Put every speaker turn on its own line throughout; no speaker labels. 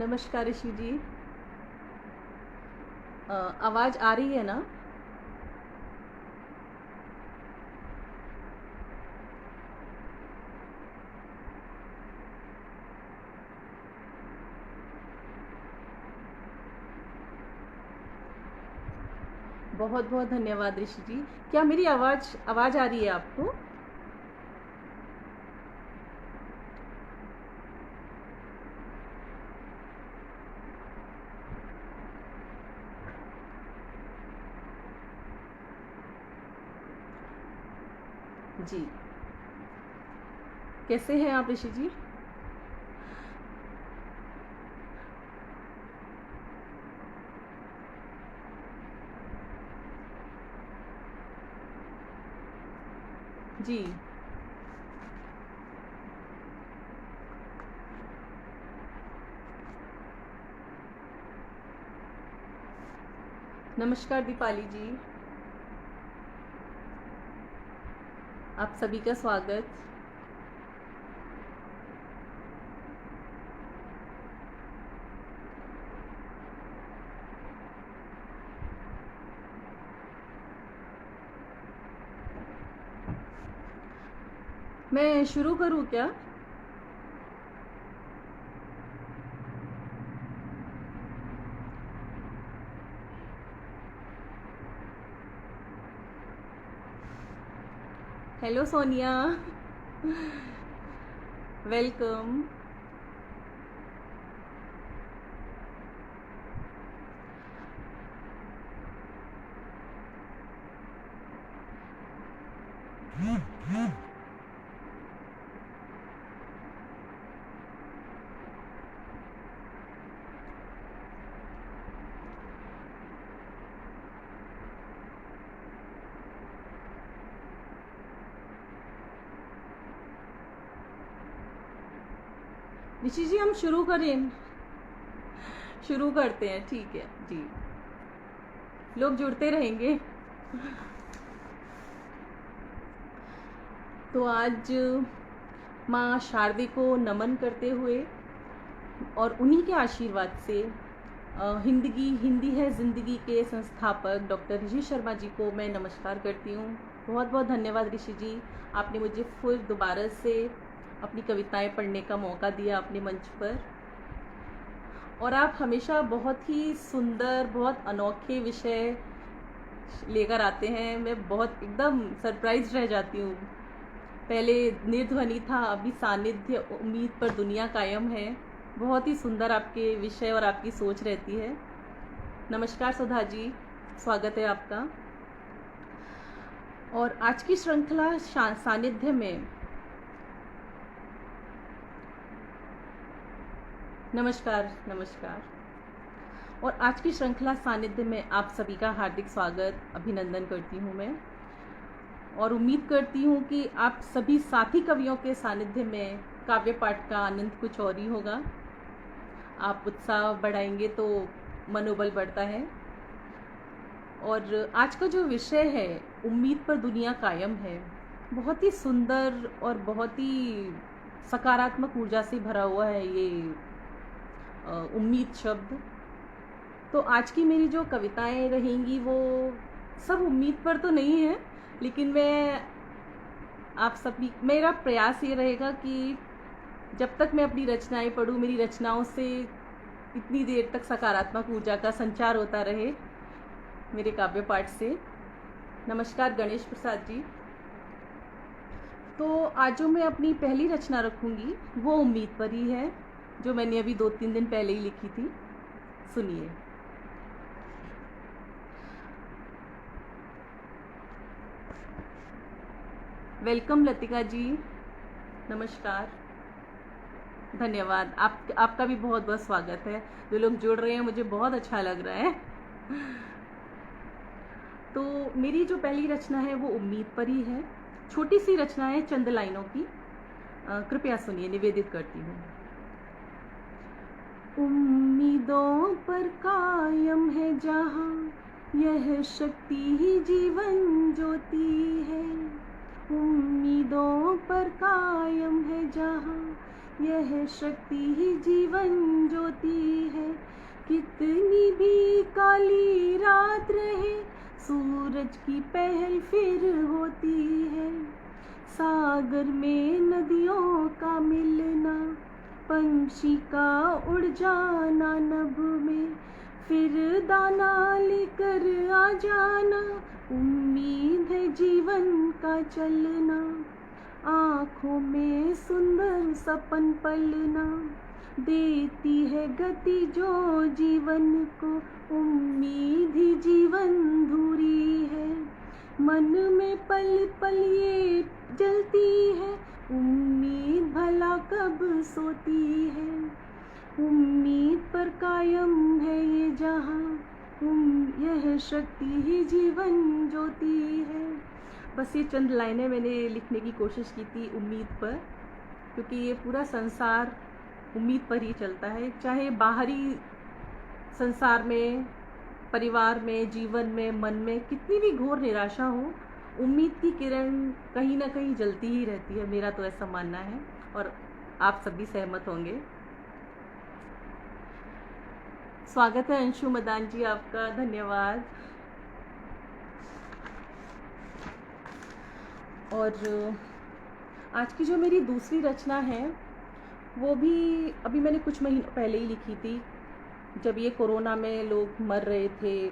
नमस्कार ऋषि जी। आवाज़ आ रही है ना? बहुत बहुत धन्यवाद ऋषि जी। क्या मेरी आवाज़ आवाज़ आ रही है आपको? जी। कैसे हैं आप ऋषि जी? जी। नमस्कार दीपाली जी। आप सभी का स्वागत। मैं शुरू करूँ क्या? हेलो सोनिया। वेलकम। ऋषि जी हम शुरू करते हैं, ठीक है जी। लोग जुड़ते रहेंगे। तो आज माँ शारदे को नमन करते हुए और उन्हीं के आशीर्वाद से हिंदी है ज़िंदगी के संस्थापक डॉक्टर ऋषि शर्मा जी को मैं नमस्कार करती हूँ। बहुत बहुत धन्यवाद ऋषि जी, आपने मुझे फिर दोबारा से अपनी कविताएं पढ़ने का मौका दिया अपने मंच पर। और आप हमेशा बहुत ही सुंदर, बहुत अनोखे विषय लेकर आते हैं। मैं बहुत एकदम सरप्राइज रह जाती हूँ। पहले निर्ध्वनि था, अभी सानिध्य, उम्मीद पर दुनिया कायम है। बहुत ही सुंदर आपके विषय और आपकी सोच रहती है। नमस्कार सुधा जी, स्वागत है आपका। और आज की श्रृंखला सानिध्य में नमस्कार। और आज की श्रृंखला सानिध्य में आप सभी का हार्दिक स्वागत, अभिनंदन करती हूँ मैं। और उम्मीद करती हूँ कि आप सभी साथी कवियों के सानिध्य में काव्य पाठ का आनंद कुछ और ही होगा। आप उत्साह बढ़ाएंगे तो मनोबल बढ़ता है। और आज का जो विषय है, उम्मीद पर दुनिया कायम है, बहुत ही सुंदर और बहुत ही सकारात्मक ऊर्जा से भरा हुआ है ये उम्मीद शब्द। तो आज की मेरी जो कविताएं रहेंगी वो सब उम्मीद पर तो नहीं है, लेकिन मेरा प्रयास ये रहेगा कि जब तक मैं अपनी रचनाएं पढूं, मेरी रचनाओं से इतनी देर तक सकारात्मक ऊर्जा का संचार होता रहे मेरे काव्य पाठ से। नमस्कार गणेश प्रसाद जी। तो आज जो मैं अपनी पहली रचना रखूंगी वो उम्मीद पर ही है, जो मैंने अभी 2-3 दिन पहले ही लिखी थी। सुनिए। वेलकम लतिका जी, नमस्कार, धन्यवाद। आपका भी बहुत बहुत स्वागत है। जो लोग जुड़ रहे हैं, मुझे बहुत अच्छा लग रहा है। तो मेरी जो पहली रचना है वो उम्मीद पर ही है। छोटी सी रचना है, चंद लाइनों की। कृपया सुनिए, निवेदित करती हूँ। उम्मीदों पर कायम है जहाँ, यह शक्ति ही जीवन ज्योति है। उम्मीदों पर कायम है जहाँ, यह शक्ति ही जीवन ज्योति है। कितनी भी काली रात रहे, सूरज की पहल फिर होती है। सागर में नदियों का मिलना, पंछी का उड़ जाना नभ में, फिर दाना लेकर आ जाना, उम्मीद है जीवन का चलना। आँखों में सुंदर सपन पलना, देती है गति जो जीवन को, उम्मीद ही जीवन धुरी है। मन में पल पल ये जलती है, उम्मीद भला कब सोती है। उम्मीद पर कायम है ये जहाँ, यह शक्ति ही जीवन ज्योति है। बस ये चंद लाइनें मैंने लिखने की कोशिश की थी उम्मीद पर, क्योंकि ये पूरा संसार उम्मीद पर ही चलता है। चाहे बाहरी संसार में, परिवार में, जीवन में, मन में कितनी भी घोर निराशा हो, उम्मीद की किरण कहीं ना कहीं जलती ही रहती है। मेरा तो ऐसा मानना है और आप सभी सहमत होंगे। स्वागत है अंशु मदान जी आपका, धन्यवाद। और आज की जो मेरी दूसरी रचना है वो भी अभी मैंने कुछ महीनों पहले ही लिखी थी। जब ये कोरोना में लोग मर रहे थे,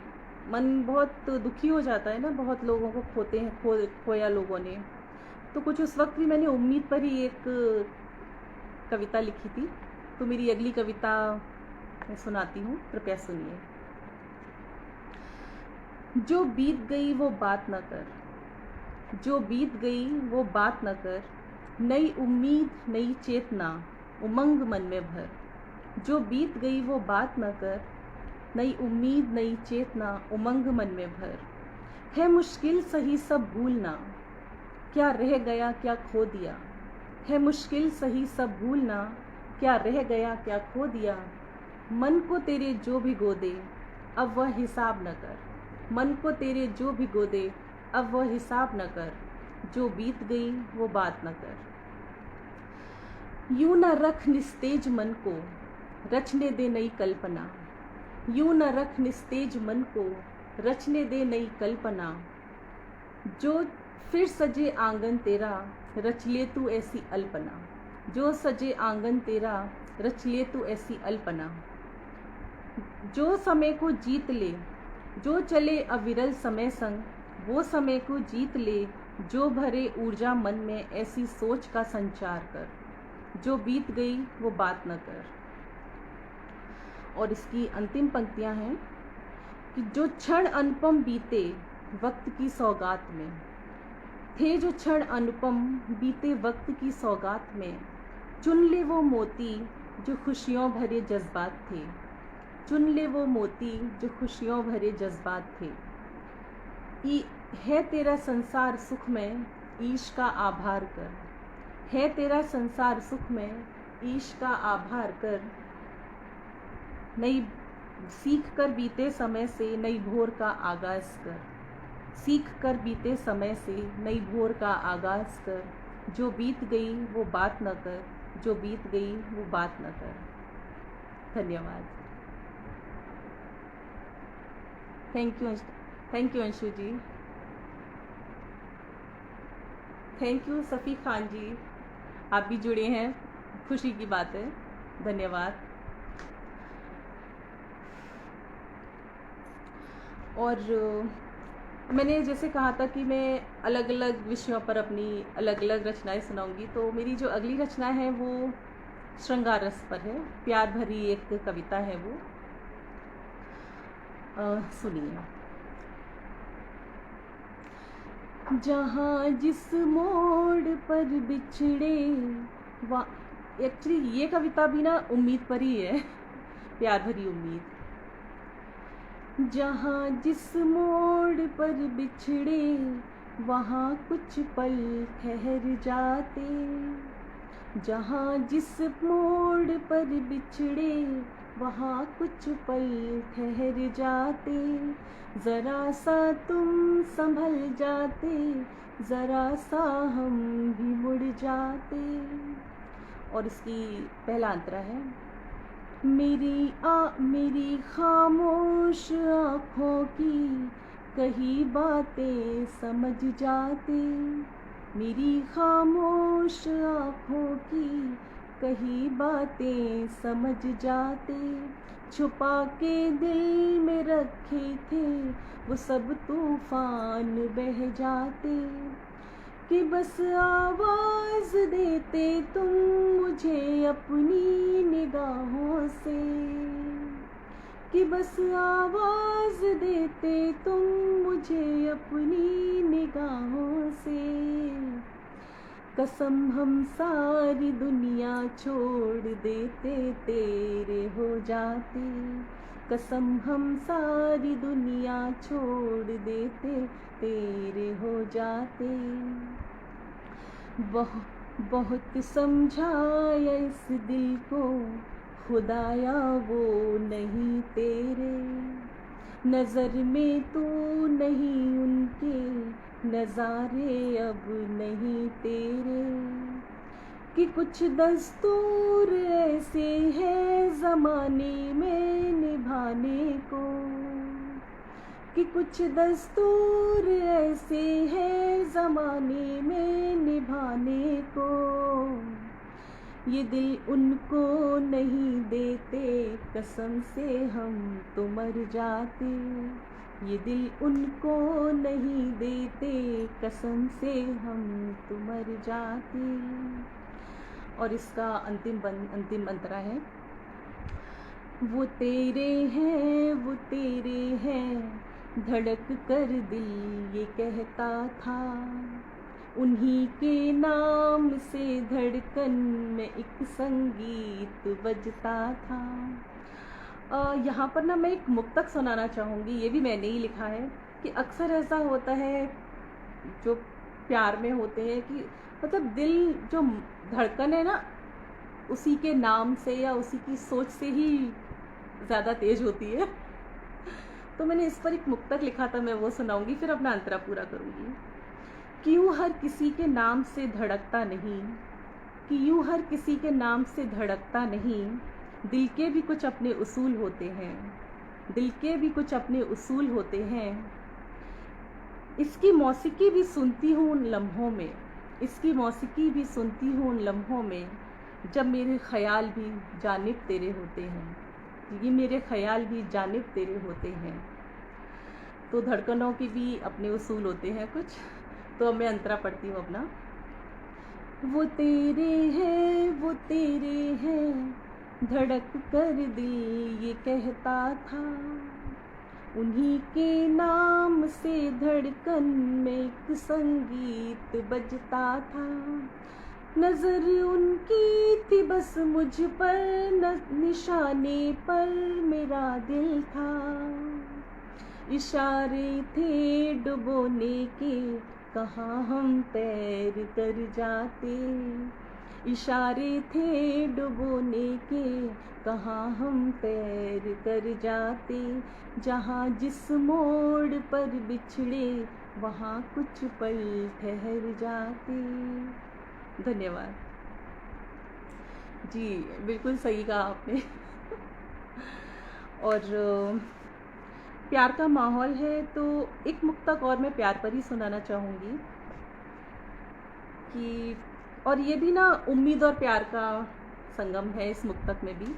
मन बहुत दुखी हो जाता है ना, बहुत लोगों को खोया लोगों ने। तो कुछ उस वक्त भी मैंने उम्मीद पर ही एक कविता लिखी थी। तो मेरी अगली कविता मैं सुनाती हूँ, कृपया सुनिए। जो बीत गई वो बात न कर, जो बीत गई वो बात न कर, नई उम्मीद नई चेतना उमंग मन में भर। जो बीत गई वो बात न कर, नई उम्मीद नई चेतना उमंग मन में भर। है मुश्किल सही सब भूलना, क्या रह गया क्या खो दिया। है मुश्किल सही सब भूलना, क्या रह गया क्या खो दिया। मन को तेरे जो भिगो दे, अब वह हिसाब न कर। मन को तेरे जो भिगो दे, अब वह हिसाब न कर। जो बीत गई वो बात न कर। यूं न रख निस्तेज मन को, रचने दे नई कल्पना। यूं न रख निस्तेज मन को, रचने दे नई कल्पना। जो फिर सजे आंगन तेरा, रच ले तू ऐसी अल्पना। जो सजे आंगन तेरा, रच ले तू ऐसी अल्पना। जो समय को जीत ले, जो चले अविरल समय संग, वो समय को जीत ले। जो भरे ऊर्जा मन में, ऐसी सोच का संचार कर। जो बीत गई वो बात न कर। और इसकी अंतिम पंक्तियां हैं कि जो क्षण अनुपम बीते वक्त की सौगात में, थे जो क्षण अनुपम बीते वक्त की सौगात में। चुन ले वो मोती जो खुशियों भरे जज्बात थे। चुन ले वो मोती जो खुशियों भरे जज्बात थे। है तेरा संसार सुख में, ईश का आभार कर। है तेरा संसार सुख में, ईश का आभार कर। नई सीख कर बीते समय से नई भोर का आगाज कर। सीख कर बीते समय से नई भोर का आगाज कर। जो बीत गई वो बात न कर। जो बीत गई वो बात न कर। धन्यवाद। Thank you Anshu ji. Thank you Safi Khan ji, आप भी जुड़े हैं, खुशी की बात है। धन्यवाद। और मैंने जैसे कहा था कि मैं अलग अलग विषयों पर अपनी अलग अलग रचनाएं सुनाऊंगी, तो मेरी जो अगली रचना है वो श्रृंगार रस पर है। प्यार भरी एक कविता है वो, सुनिए। जहाँ जिस मोड़ पर बिछड़े, एक्चुअली ये कविता भी ना उम्मीद पर ही है, प्यार भरी उम्मीद। जहाँ जिस मोड़ पर बिछड़े, वहाँ कुछ पल ठहर जाते। जहाँ जिस मोड़ पर बिछड़े, वहाँ कुछ पल ठहर जाते। ज़रा सा तुम संभल जाते, ज़रा सा हम भी मुड़ जाते। और इसकी पहला अंतरा है। मेरी खामोश आँखों की कही बातें समझ जाते, मेरी खामोश आँखों की कही बातें समझ जाते, छुपा के दिल में रखे थे वो सब तूफान बह जाते, कि बस आवाज़ देते तुम मुझे अपनी निगाहों से, कि बस आवाज़ देते तुम मुझे अपनी निगाहों से, कसम हम सारी दुनिया छोड़ देते तेरे हो जाते, कसम हम सारी दुनिया छोड़ देते तेरे हो जाते, बहुत समझाया इस दिल को खुदाया वो नहीं तेरे, नज़र में तू नहीं उनके नज़ारे अब नहीं तेरे, कि कुछ दस्तूर ऐसे हैं ज़माने में निभाने को, कि कुछ दस्तूर ऐसे हैं ज़माने में निभाने को, ये दिल उनको नहीं देते कसम से हम तो मर जाते, ये दिल उनको नहीं देते कसम से हम तो मर जाते। और इसका अंतिम अंतरा है। वो तेरे हैं धड़क कर दिल ये कहता था, उन्हीं के नाम से धड़कन में एक संगीत बजता था। यहाँ पर ना मैं एक मुक्तक सुनाना चाहूँगी, ये भी मैंने ही लिखा है, कि अक्सर ऐसा होता है जो प्यार में होते हैं कि मतलब दिल जो धड़कन है ना उसी के नाम से या उसी की सोच से ही ज़्यादा तेज होती है। तो मैंने इस पर एक मुक्तक लिखा था, मैं वो सुनाऊंगी, फिर अपना अंतरा पूरा करूँगी। कि यूँ हर किसी के नाम से धड़कता नहीं, कि यूँ हर किसी के नाम से धड़कता नहीं, दिल के भी कुछ अपने उसूल होते हैं, दिल के भी कुछ अपने उसूल होते हैं। इसकी मौसीकी भी सुनती हूँ उन लम्हों में, इसकी मौसीकी भी सुनती हूँ उन लम्हों में, जब मेरे ख़याल भी जानिब तेरे होते हैं, ये मेरे ख़याल भी जानिब तेरे होते हैं। तो धड़कनों के भी अपने उसूल होते हैं कुछ। तो अब मैं अंतरा पढ़ती हूँ अपना। वो तेरे हैं धड़क कर दिल ये कहता था, उन्हीं के नाम से धड़कन में एक संगीत बजता था। नज़र उनकी थी बस मुझ पर, निशाने पर मेरा दिल था। इशारे थे डुबोने के, कहाँ हम तैर कर जाते। इशारे थे डुबोने के, कहाँ हम तैर कर जाते। जहाँ जिस मोड़ पर बिछड़े, वहाँ कुछ पल ठहर जाते। धन्यवाद जी, बिल्कुल सही कहा आपने। और प्यार का माहौल है तो एक मुक्तक और मैं प्यार पर ही सुनाना चाहूँगी कि, और ये भी ना उम्मीद और प्यार का संगम है इस मुक्तक में भी,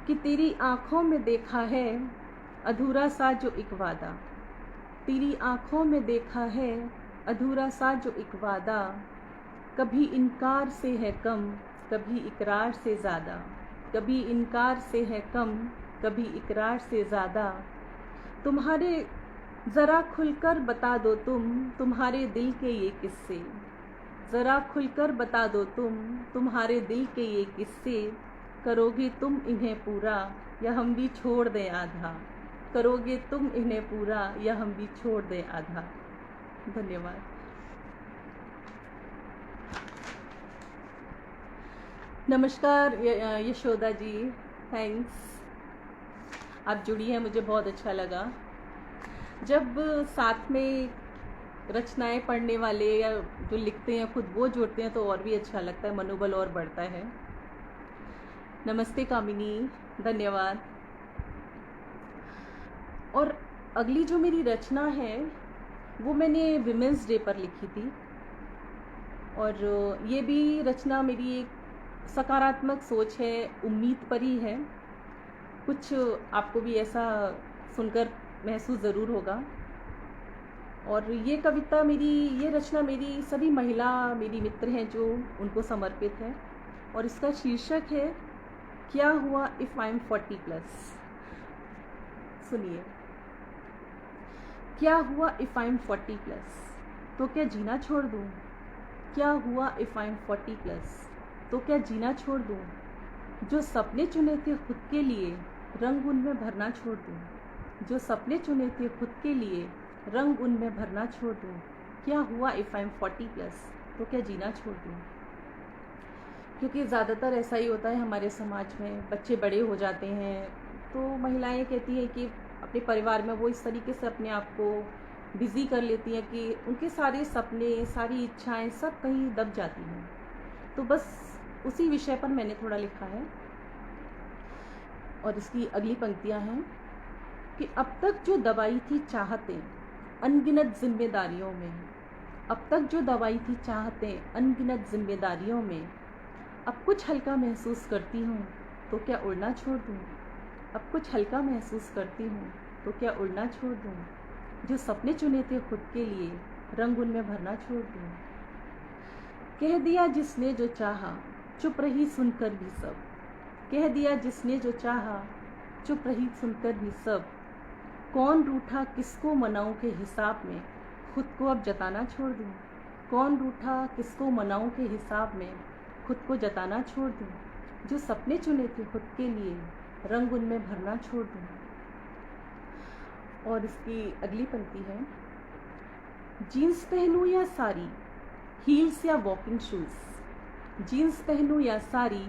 कि तेरी आँखों में देखा है अधूरा सा जो एक वादा, तेरी आँखों में देखा है अधूरा सा जो एक वादा, कभी इनकार से है कम कभी इकरार से ज़्यादा, कभी इनकार से है कम कभी इकरार से ज़्यादा। तुम्हारे ज़रा खुलकर बता दो तुम्हारे दिल के ये किस्से, ज़रा खुलकर बता दो तुम्हारे दिल के ये किस्से। करोगे तुम इन्हें पूरा या हम भी छोड़ दें आधा, करोगे तुम इन्हें पूरा या हम भी छोड़ दें आधा। धन्यवाद। नमस्कार यशोदा जी, थैंक्स, आप जुड़ी हैं, मुझे बहुत अच्छा लगा। जब साथ में रचनाएं पढ़ने वाले या जो लिखते हैं खुद वो जुड़ते हैं तो और भी अच्छा लगता है, मनोबल और बढ़ता है। नमस्ते कामिनी, धन्यवाद। और अगली जो मेरी रचना है वो मैंने विमेंस डे पर लिखी थी, और ये भी रचना मेरी एक सकारात्मक सोच है, उम्मीद पर ही है। कुछ आपको भी ऐसा सुनकर महसूस ज़रूर होगा। और ये कविता मेरी, ये रचना मेरी सभी महिला मेरी मित्र हैं जो उनको समर्पित है, और इसका शीर्षक है क्या हुआ इफ़ आई एम 40+। सुनिए। क्या हुआ इफ़ आई एम 40+, तो क्या जीना छोड़ दूँ? क्या हुआ इफ़ आई एम 40+, तो क्या जीना छोड़ दूँ? जो सपने चुने थे खुद के लिए, रंग उनमें भरना छोड़ दूँ। जो सपने चुने थे खुद के लिए, रंग उनमें भरना छोड़ दूँ। क्या हुआ इफ़ आई एम 40+, तो क्या जीना छोड़ दूँ? क्योंकि ज़्यादातर ऐसा ही होता है हमारे समाज में, बच्चे बड़े हो जाते हैं तो महिलाएं कहती हैं कि अपने परिवार में वो इस तरीके से अपने आप को बिज़ी कर लेती हैं कि उनके सारे सपने, सारी इच्छाएं सब कहीं दब जाती हैं। तो बस उसी विषय पर मैंने थोड़ा लिखा है, और इसकी अगली पंक्तियां हैं कि अब तक जो दबाई थी चाहतें अनगिनत जिम्मेदारियों में, अब तक जो दबाई थी चाहतें अनगिनत जिम्मेदारियों में, अब कुछ हल्का महसूस करती हूँ तो क्या उड़ना छोड़ दूँ? अब कुछ हल्का महसूस करती हूँ तो क्या उड़ना छोड़ दूँ? जो सपने चुने थे खुद के लिए, रंग उनमें भरना छोड़ दूँ। कह दिया जिसने जो चाहा, चुप रही सुनकर भी सब। कह दिया जिसने जो चाहा, चुप रही सुनकर भी सब। कौन रूठा किसको मनाऊं के हिसाब में, खुद को अब जताना छोड़ दूँ। कौन रूठा किसको मनाऊं के हिसाब में, खुद को जताना छोड़ दूँ। जो सपने चुने थे खुद के लिए, रंग उनमें भरना छोड़ दूँ। और इसकी अगली पंक्ति है, जीन्स पहनूं या साड़ी, हील्स या वॉकिंग शूज़। जीन्स पहनूं या साड़ी,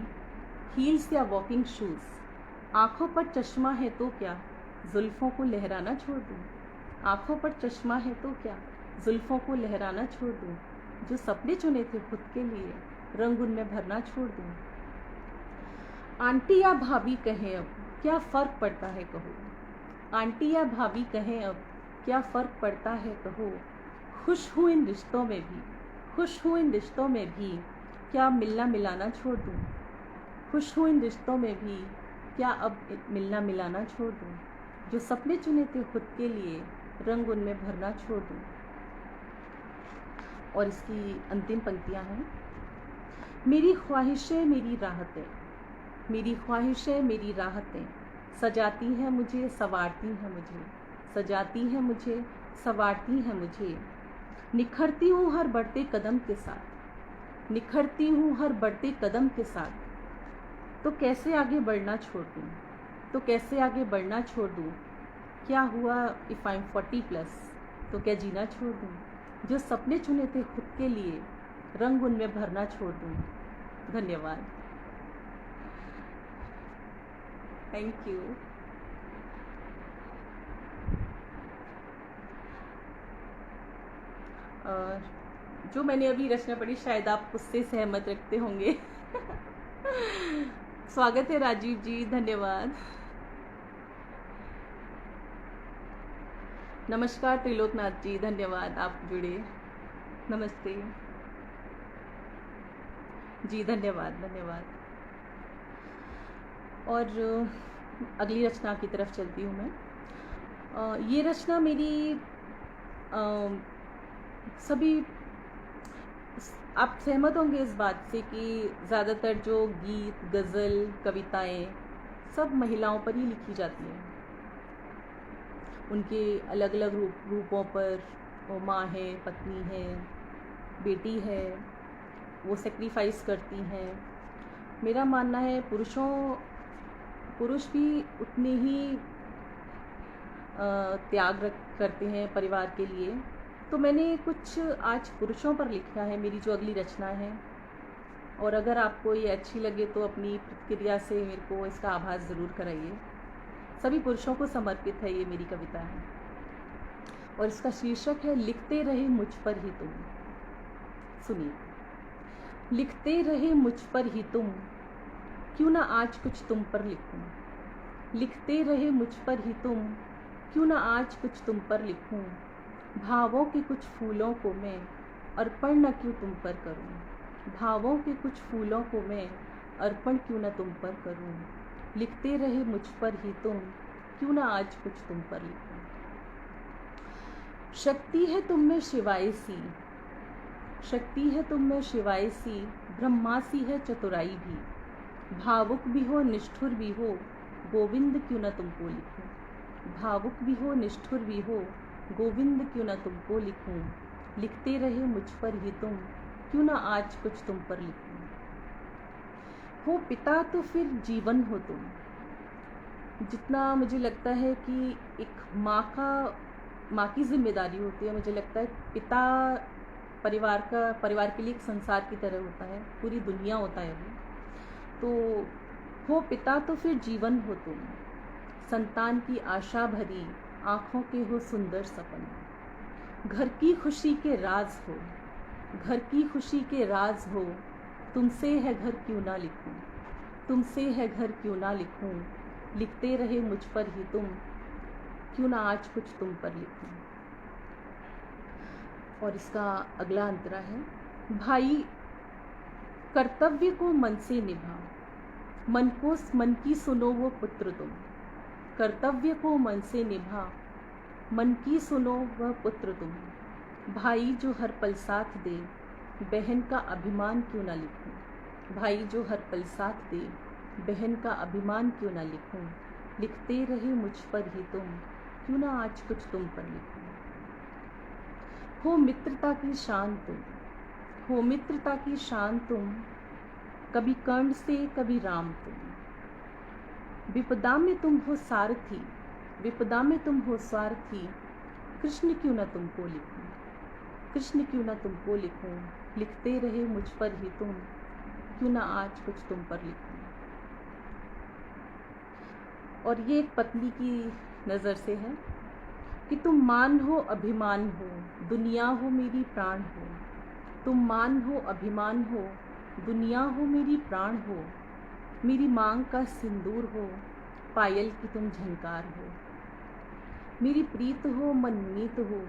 हील्स या वॉकिंग शूज़। आँखों पर चश्मा है तो क्या, जुल्फ़ों को लहराना छोड़ दूँ। आँखों पर चश्मा है तो क्या, जुल्फ़ों को लहराना छोड़ दूँ। जो सपने चुने थे खुद के लिए, रंग उनमें भरना छोड़ दूँ। आंटी या भाभी कहें अब क्या फ़र्क पड़ता है कहो। आंटी या भाभी कहें अब क्या फ़र्क पड़ता है कहो। खुश हूँ इन रिश्तों में भी, खुश हूँ इन रिश्तों में भी, क्या मिलना मिलाना छोड़ दूँ। खुश हूँ इन रिश्तों में भी, क्या अब मिलना मिलाना छोड़ दूँ। जो सपने चुने थे खुद के लिए, रंग उनमें भरना छोड़ दूँ। और इसकी अंतिम पंक्तियाँ हैं, मेरी ख्वाहिशें मेरी राहतें, मेरी ख्वाहिशें मेरी राहतें, सजाती हैं मुझे संवारती हैं मुझे, सजाती हैं मुझे संवारती हैं मुझे। निखरती हूँ हर बढ़ते कदम के साथ, निखरती हूँ हर बढ़ते कदम के साथ। तो कैसे आगे बढ़ना छोड़ दूँ, तो कैसे आगे बढ़ना छोड़ दूँ। क्या हुआ इफ़ आई एम 40+, तो क्या जीना छोड़ दूँ। जो सपने चुने थे खुद के लिए, रंग उनमें भरना छोड़ दूँ। धन्यवाद। Thank you. और जो मैंने अभी रचना पढ़ी शायद आप उससे सहमत रखते होंगे। स्वागत है राजीव जी, धन्यवाद। नमस्कार त्रिलोकनाथ जी, धन्यवाद आप जुड़े। नमस्ते जी, धन्यवाद धन्यवाद। और अगली रचना की तरफ चलती हूँ मैं। ये रचना मेरी सभी, आप सहमत होंगे इस बात से कि ज़्यादातर जो गीत, गज़ल, कविताएं सब महिलाओं पर ही लिखी जाती हैं। उनके अलग अलग रूपों पर, वो माँ है, पत्नी है, बेटी है, वो सेक्रीफाइस करती हैं। मेरा मानना है पुरुष भी उतने ही त्याग करते हैं परिवार के लिए। तो मैंने कुछ आज पुरुषों पर लिखा है, मेरी जो अगली रचना है। और अगर आपको ये अच्छी लगे तो अपनी प्रतिक्रिया से मेरे को इसका आभास ज़रूर कराइए। सभी पुरुषों को समर्पित है ये मेरी कविता है, और इसका शीर्षक है लिखते रहे मुझ पर ही तुम। सुनिए। लिखते रहे मुझ पर ही तुम, क्यों ना आज कुछ तुम पर लिखूं। लिखते रहे मुझ पर ही तुम, क्यों ना आज कुछ तुम पर लिखूं। भावों के कुछ फूलों को मैं अर्पण न क्यों तुम पर करूं। भावों के कुछ फूलों को मैं अर्पण क्यों न तुम पर करूं। लिखते रहे मुझ पर ही तुम, क्यों ना आज कुछ तुम पर लिखूं। शक्ति है तुम में शिवाय सी, शक्ति है तुम में शिवाय सी, ब्रह्मा सी है चतुराई भी। भावुक भी हो निष्ठुर भी हो, गोविंद क्यों न तुमको लिखूं। भावुक भी हो निष्ठुर भी हो, गोविंद क्यों न तुमको लिखूं। लिखते रहे मुझ पर ही तुम, क्यों ना आज कुछ तुम पर लिखूं। हो पिता तो फिर जीवन हो तुम। जितना मुझे लगता है कि एक माँ की जिम्मेदारी होती है, मुझे लगता है पिता परिवार के लिए एक संसार की तरह होता है, पूरी दुनिया होता है वो। तो हो पिता तो फिर जीवन हो तुम, संतान की आशा भरी आँखों के हो सुंदर सपन। घर की खुशी के राज हो, घर की खुशी के राज हो, तुमसे है घर क्यों ना लिखूं। तुमसे है घर क्यों ना लिखूं। लिखते रहे मुझ पर ही तुम, क्यों ना आज कुछ तुम पर लिखूं। और इसका अगला अंतरा है, भाई कर्तव्य को मन से निभा, मन की सुनो वो पुत्र तुम। कर्तव्य को मन से निभा, मन की सुनो वह पुत्र तुम। भाई जो हर पल साथ दे, बहन का अभिमान क्यों ना लिखूं। भाई जो हर पल साथ दे, बहन का अभिमान क्यों ना लिखूं। लिखते रहे मुझ पर ही तुम, क्यों ना आज कुछ तुम पर लिखूं। हो मित्रता की शान तुम, हो मित्रता की शान तुम, कभी कर्ण से कभी राम तुम। विपदा में तुम हो सारथी, विपदा में तुम हो सारथी, कृष्ण क्यों ना तुमको लिखूं। कृष्ण क्यों ना तुमको लिखूं। लिखते रहे मुझ पर ही तुम, क्यों ना आज कुछ तुम पर लिखूं। और ये एक पत्नी की नज़र से है कि तुम मान हो अभिमान हो, दुनिया हो मेरी प्राण हो। तुम मान हो अभिमान हो, दुनिया हो मेरी प्राण हो। मेरी मांग का सिंदूर हो, पायल की तुम झनकार हो। मेरी प्रीत हो मनमीत हो,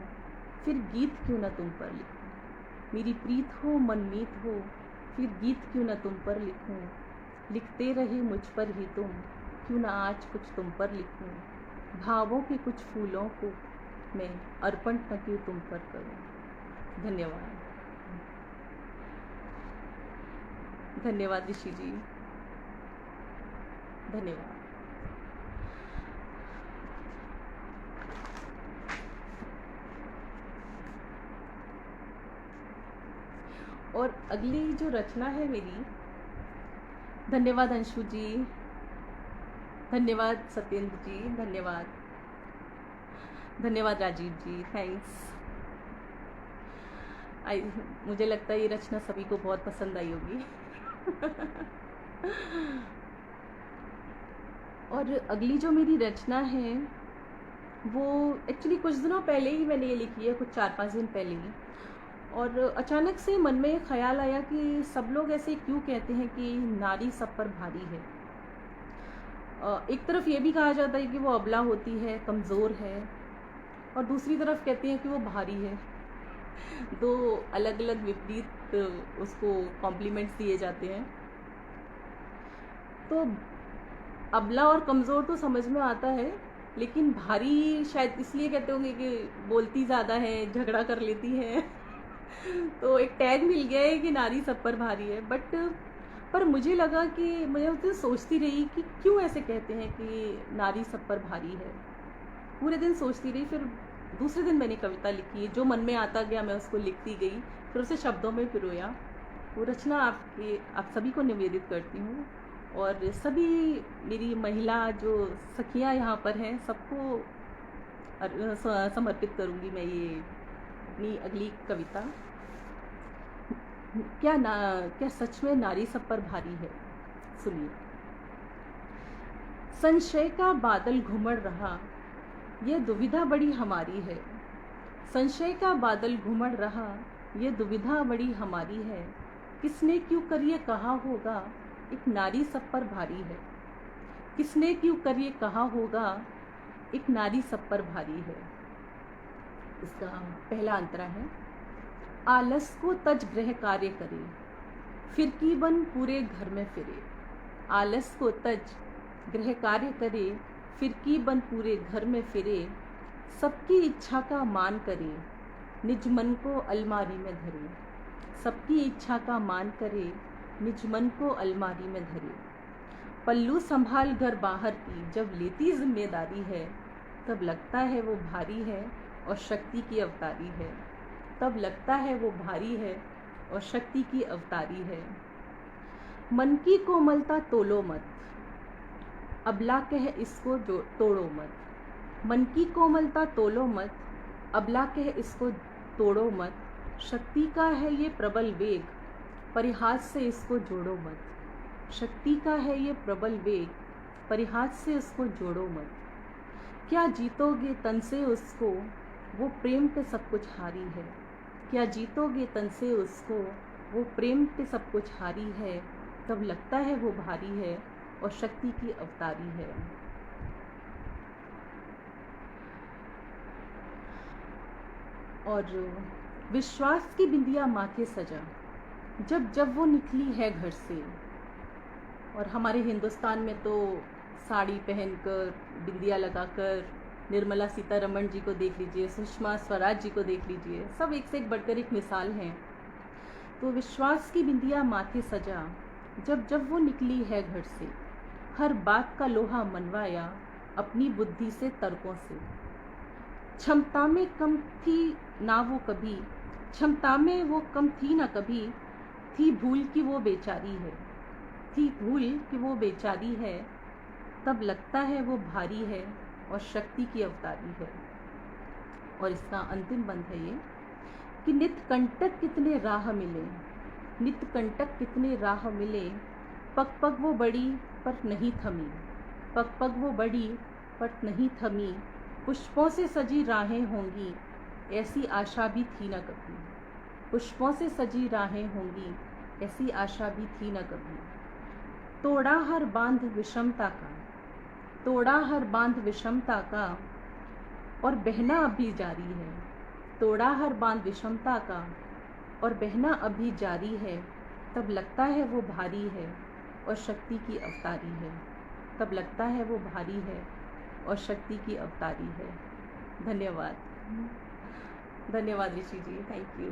फिर गीत क्यों न तुम पर लिखूं। मेरी प्रीत हो मनमीत हो, फिर गीत क्यों न तुम पर लिखूं। लिखते रहे मुझ पर ही तुम, क्यों न आज कुछ तुम पर लिखूं। भावों के कुछ फूलों को मैं अर्पण न क्यों तुम पर करूं। धन्यवाद। धन्यवाद ऋषि जी, धन्यवाद। और अगली जो रचना है मेरी, धन्यवाद अंशु जी, धन्यवाद सत्येंद्र जी, धन्यवाद, धन्यवाद राजीव जी, थैंक्स। मुझे लगता है ये रचना सभी को बहुत पसंद आई होगी। और अगली जो मेरी रचना है वो एक्चुअली कुछ दिनों पहले ही मैंने ये लिखी है, कुछ 4-5 दिन पहले ही। और अचानक से मन में ख्याल आया कि सब लोग ऐसे क्यों कहते हैं कि नारी सब पर भारी है। एक तरफ ये भी कहा जाता है कि वो अबला होती है, कमज़ोर है, और दूसरी तरफ कहते हैं कि वो भारी है। दो अलग अलग विपरीत उसको कॉम्प्लीमेंट्स दिए जाते हैं। तो अबला और कमज़ोर तो समझ में आता है, लेकिन भारी शायद इसलिए कहते होंगे कि बोलती ज़्यादा है, झगड़ा कर लेती है। तो एक टैग मिल गया है कि नारी सब पर भारी है। पर मुझे लगा कि मैं उस दिन सोचती रही कि क्यों ऐसे कहते हैं कि नारी सब पर भारी है। पूरे दिन सोचती रही, फिर दूसरे दिन मैंने कविता लिखी, जो मन में आता गया मैं उसको लिखती गई, फिर उसे शब्दों में पिरोया। वो रचना आप सभी को निवेदित करती हूँ, और सभी मेरी महिला जो सखियाँ यहाँ पर हैं सबको समर्पित करूँगी मैं ये अपनी अगली कविता। क्या सच में नारी सब पर भारी है। सुनिए। संशय का बादल घुमड़ रहा, यह दुविधा बड़ी हमारी है। संशय का बादल घुमड़ रहा, यह दुविधा बड़ी हमारी है। किसने क्यों कर ये कहा होगा, एक नारी सब पर भारी है। किसने क्यों कर ये कहा होगा, एक नारी सब पर भारी है। इसका पहला अंतरा है, आलस को तज गृह कार्य करे, फिरकी बन पूरे घर में फिरे। आलस को तज गृह कार्य करे, फिरकी बन पूरे घर में फिरे। सबकी इच्छा का मान करे, निज मन को अलमारी में धरे। सबकी इच्छा का मान करे, निज मन को अलमारी में धरे। पल्लू संभाल घर बाहर की जब लेती जिम्मेदारी है, तब लगता है वो भारी है और शक्ति की अवतारी है। तब लगता है वो भारी है और शक्ति की अवतारी है। मन की कोमलता तोलो मत, अबला कह इसको तोड़ो मत। मन की कोमलता तोलो मत, अबला कह इसको तोड़ो मत। शक्ति का है ये प्रबल वेग, परिहास से इसको जोड़ो मत। शक्ति का है ये प्रबल वेग, परिहास से इसको जोड़ो मत। क्या जीतोगे तन से उसको, वो प्रेम पे सब कुछ हारी है। क्या जीतोगे तन से उसको, वो प्रेम पे सब कुछ हारी है। तब लगता है वो भारी है और शक्ति की अवतारी है। और विश्वास की बिंदिया माथे सजा, जब जब वो निकली है घर से। और हमारे हिंदुस्तान में तो साड़ी पहनकर, बिंदिया लगाकर निर्मला सीतारमण जी को देख लीजिए, सुषमा स्वराज जी को देख लीजिए, सब एक से एक बढ़कर एक मिसाल हैं। तो विश्वास की बिंदिया माथे सजा, जब जब वो निकली है घर से। हर बात का लोहा मनवाया, अपनी बुद्धि से तर्कों से। क्षमता में कम थी ना वो कभी, क्षमता में वो कम थी ना कभी। थी भूल कि वो बेचारी है, थी भूल कि वो बेचारी है। तब लगता है वो भारी है और शक्ति की अवतारी है। और इसका अंतिम बंद है ये कि नित कंटक कितने राह मिले, नित कंटक कितने राह मिले। पग पग वो बड़ी पर नहीं थमी, पग पग वो बड़ी पर नहीं थमी। पुष्पों से सजी राहें होंगी, ऐसी आशा भी थी न कभी। पुष्पों से सजी राहें होंगी, ऐसी आशा भी थी न कभी। तोड़ा हर बांध विषमता का, तोड़ा हर बांध विषमता का, और बहना अभी जारी है। तोड़ा हर बांध विषमता का, और बहना अभी जारी है। तब लगता है वो भारी है और शक्ति की अवतारी है। तब लगता है वो भारी है और शक्ति की अवतारी है। धन्यवाद, धन्यवाद ऋषि जी, थैंक यू।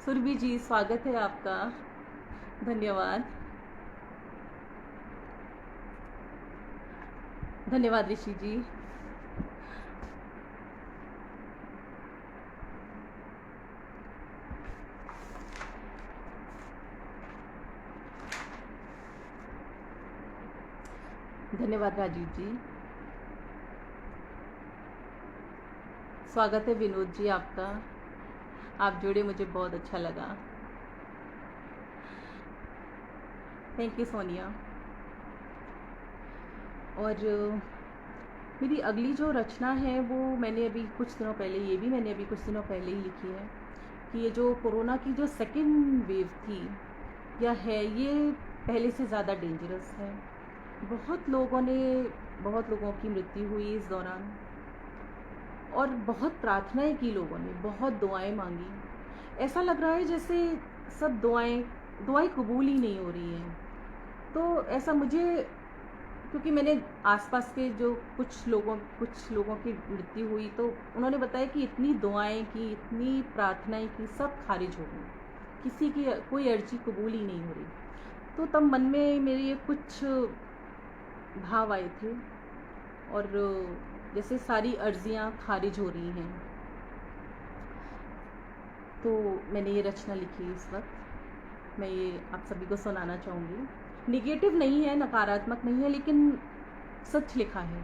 सुरभि जी, स्वागत है आपका, धन्यवाद। धन्यवाद ऋषि जी। धन्यवाद राजीव जी। स्वागत है विनोद जी आपका, आप जुड़े, मुझे बहुत अच्छा लगा। Thank you Sonia. और मेरी अगली जो रचना है वो मैंने अभी कुछ दिनों पहले, ये भी मैंने अभी कुछ दिनों पहले ही लिखी है कि ये जो कोरोना की जो सेकेंड वेव थी या है, ये पहले से ज़्यादा डेंजरस है। बहुत लोगों की मृत्यु हुई इस दौरान, और बहुत प्रार्थनाएं की लोगों ने, बहुत दुआएं मांगी। ऐसा लग रहा है जैसे सब दुआएं कबूल ही नहीं हो रही हैं। तो ऐसा मुझे, क्योंकि मैंने आसपास के जो कुछ लोगों की मृत्यु हुई, तो उन्होंने बताया कि इतनी दुआएं की, इतनी प्रार्थनाएं की, सब खारिज हो गई, किसी की कोई अर्जी कबूल ही नहीं हो रही। तो तब मन में मेरे ये कुछ भाव आए थे, और जैसे सारी अर्जियां खारिज हो रही हैं, तो मैंने ये रचना लिखी इस वक्त। मैं ये आप सभी को सुनाना चाहूँगी। निगेटिव नहीं है, नकारात्मक नहीं है, लेकिन सच लिखा है।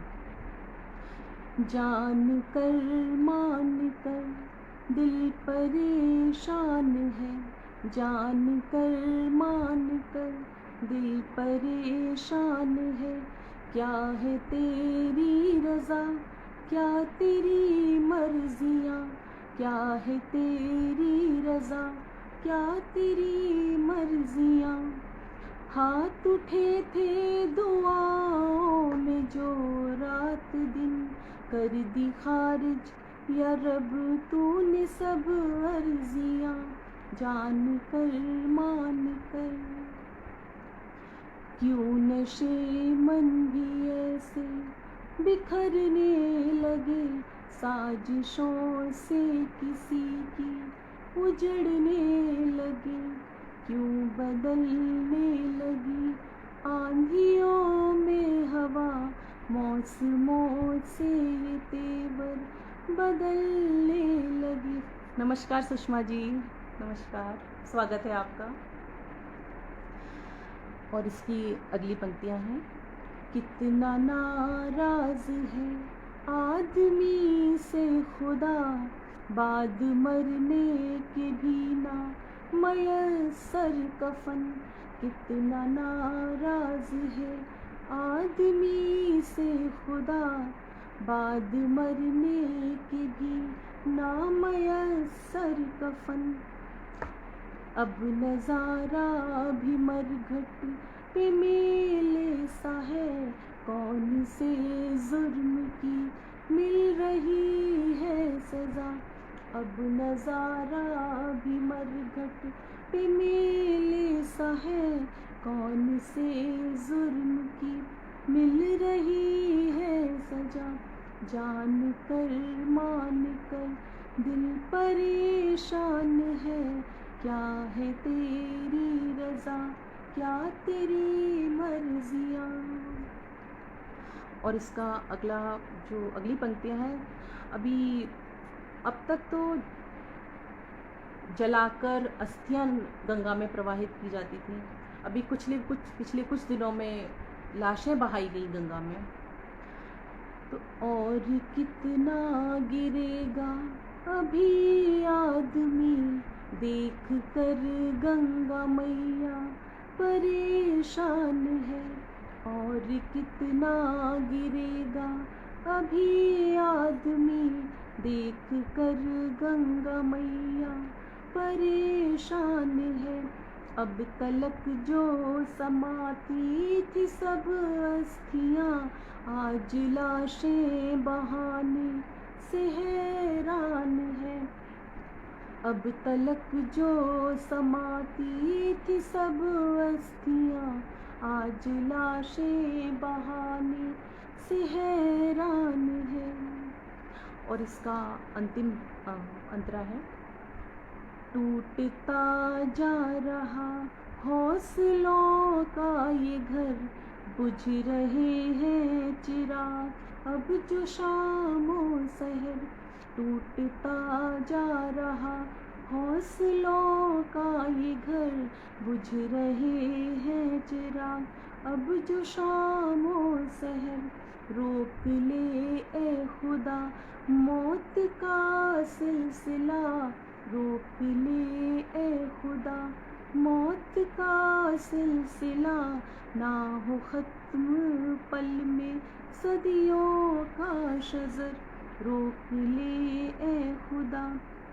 जान कर मान कर दिल परेशान है, जान कर मान कर दिल परेशान है। क्या है तेरी रज़ा, क्या तेरी मर्जियाँ, क्या है तेरी रज़ा, क्या तेरी मर्जियाँ। हाथ उठे थे दुआओं में जो रात दिन, कर दी खारिज या रब तूने सब अर्जियाँ। जान कर मान कर क्यों नशे मन भी ऐसे बिखरने लगे, साजिशों से किसी की उजड़ने लगे। क्यों बदलने लगी आंधियों में हवा, मौसमों से ये तेवर बदलने लगी। नमस्कार सुषमा जी, नमस्कार, स्वागत है आपका। और इसकी अगली पंक्तियां हैं। कितना नाराज है आदमी से खुदा, बाद मरने के भी ना मयस्सर कफन। कितना नाराज है आदमी से खुदा, बाद मरने के भी ना मयस्सर कफन। अब नज़ारा भी मरघट पे मेले सा है, कौन से जुर्म की मिल रही है सज़ा। अब नज़ारा भी मरघट पे मेले सा है, कौन से जुर्म की मिल रही है सज़ा। जान कर मान कर दिल परेशान है, क्या है तेरी रज़ा, क्या तेरी मर्जियाँ। और इसका अगला जो अगली पंक्तियाँ हैं, अभी अब तक तो जलाकर अस्थियाँ गंगा में प्रवाहित की जाती थी, अभी पिछले कुछ दिनों में लाशें बहाई गई गंगा में। तो और कितना गिरेगा अभी आदमी, देख कर गंगा मैया परेशान है। और कितना गिरेगा अभी आदमी, देख कर गंगा मैया परेशान है। अब तलक जो समाती थी सब अस्थियाँ, आज लाशें बहाने से हैरान है। अब तलक जो समाती थी सब अस्थियाँ, आज लाशें बहाने से हैरान है। और इसका अंतिम अंतरा है। टूटता जा रहा हौसलों का ये घर, बुझ रहे हैं चिराग अब जो शामों सहर। टूटता जा रहा हौसलों का ये घर, बुझ रहे हैं चिराग अब जो शामों सहर। रोक ले ए खुदा मौत का सिलसिला, रोक ले ए खुदा मौत का सिलसिला। ना हो ख़त्म पल में सदियों का शज़र, रोक ले ए खुदा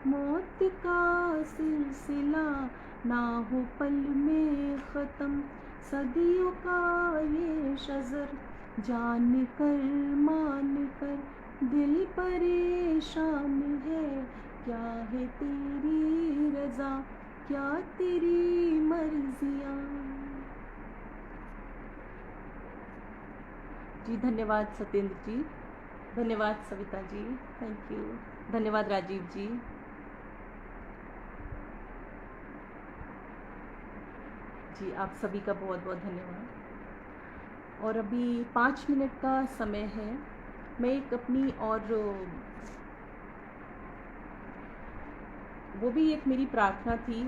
मौत का सिलसिला। ना हो पल में ख़त्म सदियों का ये शज़र। जान कर मान कर दिल परेशान है, क्या है तेरी रज़ा, क्या तेरी मर्जियाँ। जी धन्यवाद सत्येंद्र जी, धन्यवाद सविता जी, थैंक यू, धन्यवाद राजीव जी। जी आप सभी का बहुत बहुत धन्यवाद। और अभी 5 मिनट का समय है। मैं एक अपनी और वो भी एक मेरी प्रार्थना थी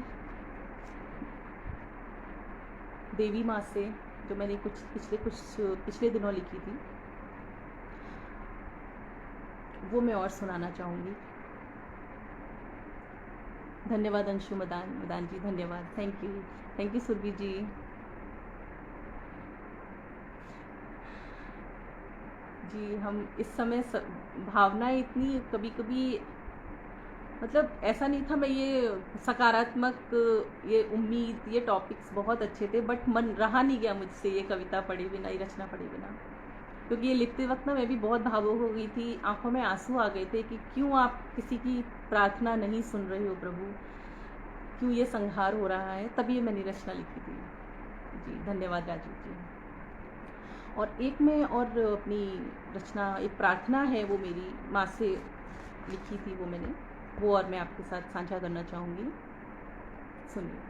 देवी माँ से, जो मैंने पिछले दिनों लिखी थी, वो मैं और सुनाना चाहूँगी। धन्यवाद अंशु मदान जी, धन्यवाद, थैंक यू सुरभि जी। जी हम इस समय भावनाएं इतनी कभी कभी मतलब ऐसा नहीं था, मैं ये सकारात्मक, ये उम्मीद, ये टॉपिक्स बहुत अच्छे थे, बट मन रहा नहीं गया मुझसे ये कविता पढ़े बिना, ये रचना पढ़े बिना। क्योंकि ये लिखते वक्त ना मैं भी बहुत भावुक हो गई थी, आंखों में आंसू आ गए थे कि क्यों आप किसी की प्रार्थना नहीं सुन रहे हो प्रभु, क्यों ये संहार हो रहा है। तब ये मैंने रचना लिखी थी। जी धन्यवाद राजू जी। और एक मैं और अपनी रचना, एक प्रार्थना है, वो मेरी माँ से लिखी थी, वो मैंने, वो और मैं आपके साथ साझा करना चाहूँगी। सुनिए।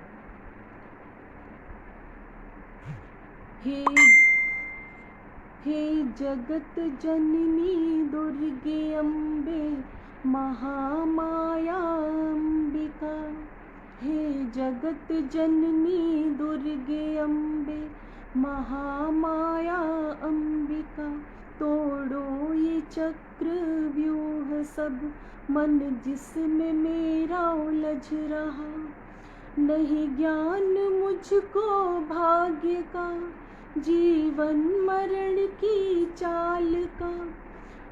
हे जगत जननी दुर्गे अम्बे महामाया अंबिका, हे जगत जननी दुर्गे अम्बे महामाया अंबिका, तोड़ो ये चक्र व्यूह सब, मन जिसमें मेरा उलझ रहा, नहीं ज्ञान मुझको भाग्य का, जीवन मरण की चाल का,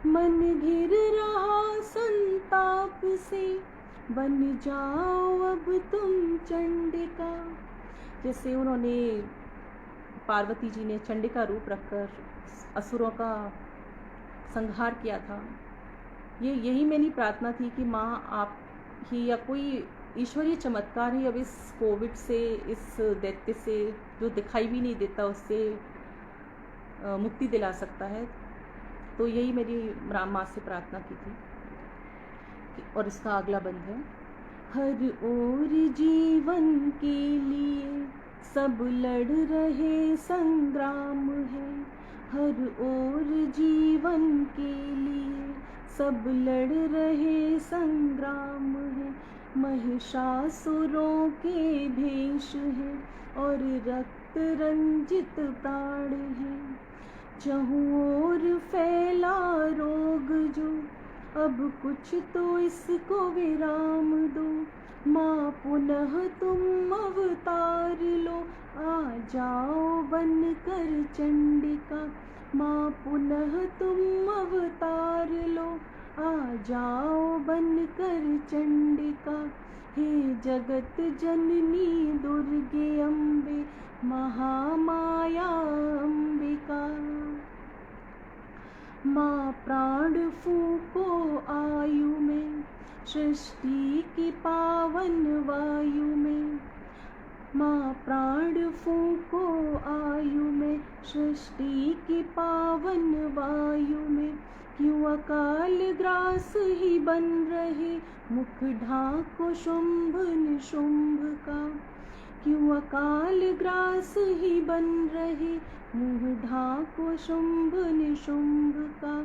मन घिर रहा संताप से, बन जाओ अब तुम चंडिका। जैसे उन्होंने, पार्वती जी ने चंडिका रूप रखकर असुरों का संहार किया था, यही मेरी प्रार्थना थी कि माँ आप ही, या कोई ईश्वरीय चमत्कार ही अब इस कोविड से, इस दैत्य से जो दिखाई भी नहीं देता, उससे मुक्ति दिला सकता है। तो यही मेरी राम माँ से प्रार्थना की थी। और इसका अगला बंद है। हर ओर जीवन के लिए सब लड़ रहे संग्राम है, हर ओर जीवन के लिए सब लड़ रहे संग्राम है, महिषासुरों के भेष है और रक्त रंजित प्राण है, चहुं ओर फैला रोग जो, अब कुछ तो इसको विराम दो, माँ पुनः तुम अवतार लो, आ जाओ बनकर चंडिका, माँ पुनः तुम अवतार लो, आ जाओ बनकर चंडिका, हे जगत जननी दुर्गे अम्बे महामाया अंबिका, माँ प्राण फूको आयु में, सृष्टि की पावन वायु में, माँ प्राण फूको आयु में, सृष्टि की पावन वायु में, क्यों अकाल ग्रास ही बन रहे, मुख ढाको शुंभ निशुंभ का, क्यों अकाल ग्रास ही बन रहे, मुँह ढाको शुंभ निशुंभ का,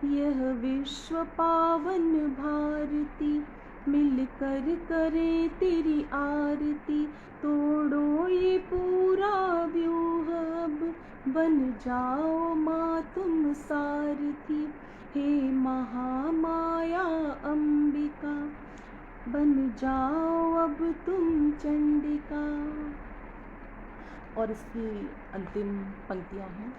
यह विश्व पावन भारती, मिलकर करे तेरी आरती, तोड़ो ये पूरा व्यूह अब, बन जाओ माँ तुम सारथी, हे महामाया अंबिका, बन जाओ अब तुम चंडिका। और इसकी अंतिम पंक्तियाँ हैं।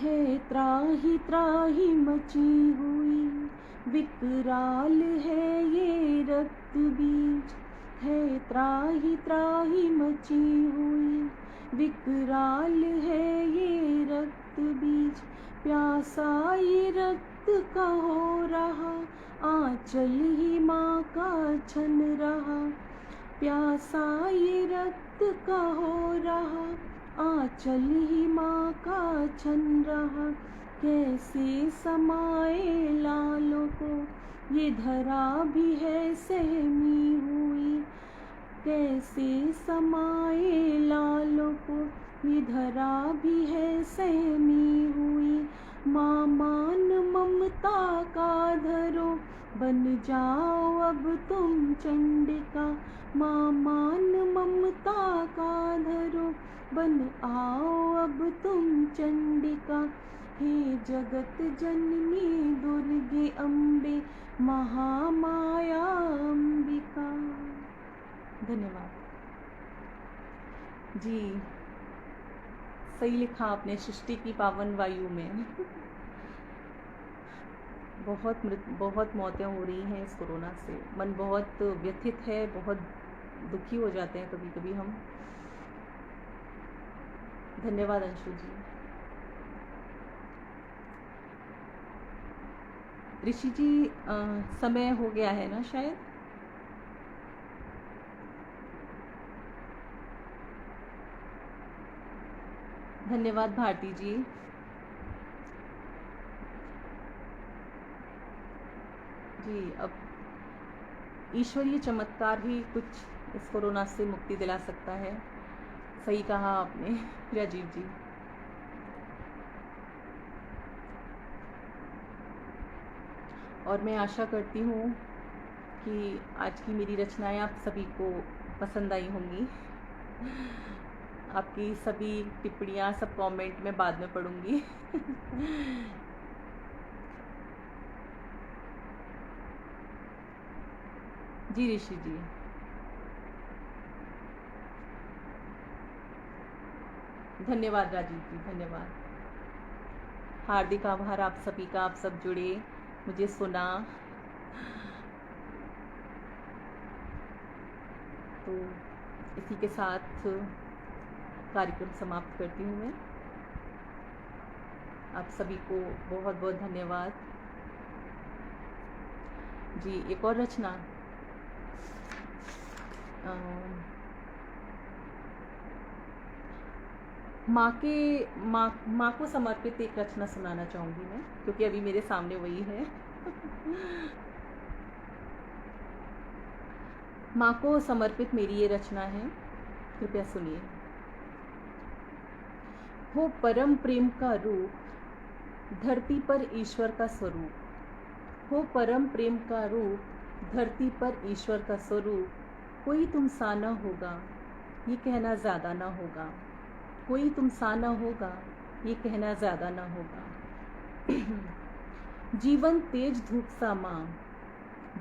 है त्राही त्राही मची हुई, विकराल है ये रक्त बीज, है त्राही त्राही मची हुई, विकराल है ये रक्त बीज, प्यासा ये रक्त का हो रहा, आंचल ही माँ का छन रहा, प्यासा ये रक्त का हो रहा, आंचल ही माँ का छन रहा, कैसे समाए लालों को, ये धरा भी है सहमी हुई, कैसे समाए लालों को, ये धरा भी है सहमी हुई, माँ मान ममता का धरो, बन जाओ अब तुम चंडिका, माँ मान ममता का धरो, बन आओ अब तुम चंडिका, हे जगत जननी दुर्गे अम्बे महामाया अंबिका। धन्यवाद जी। सही लिखा आपने, सृष्टि की पावन वायु में। बहुत मौतें हो रही हैं इस कोरोना से। मन बहुत व्यथित है, बहुत दुखी हो जाते हैं कभी कभी हम। धन्यवाद अंशु जी। ऋषि जी, समय हो गया है ना शायद? धन्यवाद भारती जी। जी, अब ईश्वरीय चमत्कार ही कुछ इस कोरोना से मुक्ति दिला सकता है। सही कहा आपने राजीव जी। और मैं आशा करती हूँ कि आज की मेरी रचनाएं आप सभी को पसंद आई होंगी। आपकी सभी टिप्पणियाँ, सब कमेंट मैं बाद में पढ़ूंगी। जी ऋषि जी। धन्यवाद राजीव जी, धन्यवाद। हार्दिक आभार आप सभी का, आप सब जुड़े, मुझे सुना। तो इसी के साथ कार्यक्रम समाप्त करती हूँ मैं। आप सभी को बहुत बहुत धन्यवाद जी। एक और रचना माँ को समर्पित एक रचना सुनाना चाहूँगी मैं, क्योंकि अभी मेरे सामने वही है। माँ को समर्पित मेरी ये रचना है, कृपया सुनिए। हो परम प्रेम का रूप, धरती पर ईश्वर का स्वरूप। हो परम प्रेम का रूप, धरती पर ईश्वर का स्वरूप। कोई तुम सा न होगा, ये कहना ज़्यादा ना होगा। कोई तुम सा न होगा, ये कहना ज़्यादा ना होगा। जीवन तेज धूप सा माँ,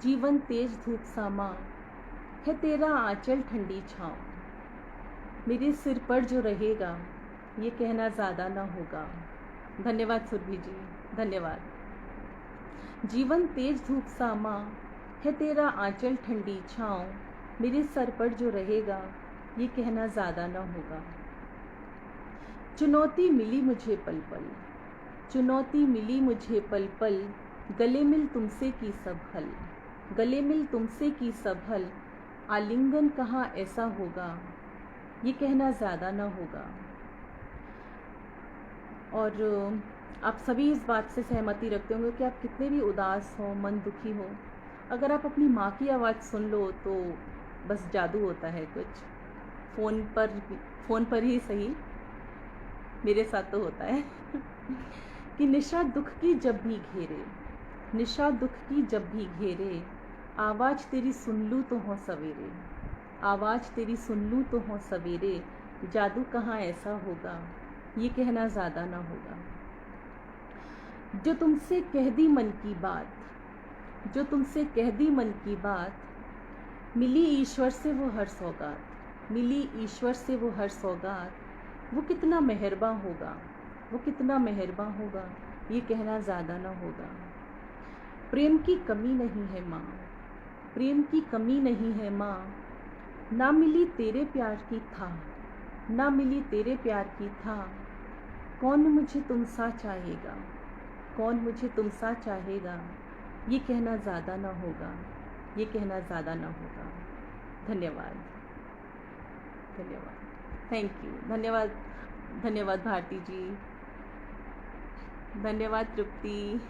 जीवन तेज धूप सा माँ, है तेरा आंचल ठंडी छाँव। मेरे सिर पर जो रहेगा, ये कहना ज़्यादा ना होगा। धन्यवाद सुरभि जी, धन्यवाद। जीवन तेज धूप सा माँ, है तेरा आंचल ठंडी छाँव। मेरे सर पर जो रहेगा, ये कहना ज़्यादा ना होगा। चुनौती मिली मुझे पल पल, चुनौती मिली मुझे पल पल। गले मिल तुमसे की सब हल, गले मिल तुमसे की सब हल। आलिंगन कहाँ ऐसा होगा, ये कहना ज़्यादा ना होगा। और आप सभी इस बात से सहमति रखते होंगे कि आप कितने भी उदास हो, मन दुखी हो, अगर आप अपनी माँ की आवाज़ सुन लो तो बस जादू होता है कुछ। फ़ोन पर ही सही, मेरे साथ तो होता है। कि निशा दुख की जब भी घेरे, निशा दुख की जब भी घेरे। आवाज़ तेरी सुन लूँ तो हो सवेरे, आवाज़ तेरी सुन लूँ तो हो सवेरे। जादू कहाँ ऐसा होगा, ये कहना ज़्यादा ना होगा। जो तुमसे कह दी मन की बात, जो तुमसे कह दी मन की बात। मिली ईश्वर से वो हर सौगात, मिली ईश्वर से वो हर सौगात। वो कितना मेहरबान होगा, वो कितना मेहरबान होगा, ये कहना ज़्यादा ना होगा। प्रेम की कमी नहीं है माँ, प्रेम की कमी नहीं है माँ। ना मिली तेरे प्यार की था, ना मिली तेरे प्यार की था। कौन मुझे तुम सा चाहेगा, कौन मुझे तुम सा चाहेगा। ये कहना ज़्यादा ना होगा, ये कहना ज़्यादा ना होगा। धन्यवाद, धन्यवाद, थैंक यू, धन्यवाद, धन्यवाद भारती जी, धन्यवाद तृप्ति,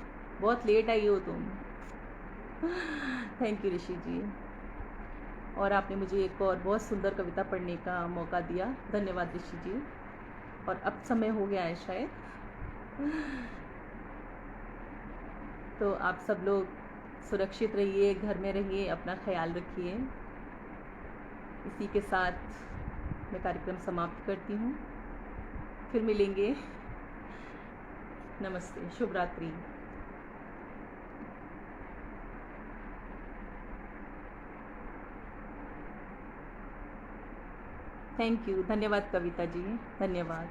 बहुत लेट आई हो तुम। थैंक यू ऋषि जी। और आपने मुझे एक और बहुत सुंदर कविता पढ़ने का मौका दिया, धन्यवाद ऋषि जी। और अब समय हो गया है शायद, तो आप सब लोग सुरक्षित रहिए, घर में रहिए, अपना ख्याल रखिए। इसी के साथ मैं कार्यक्रम समाप्त करती हूँ, फिर मिलेंगे। नमस्ते, शुभ रात्रि। थैंक यू, धन्यवाद कविता जी, धन्यवाद।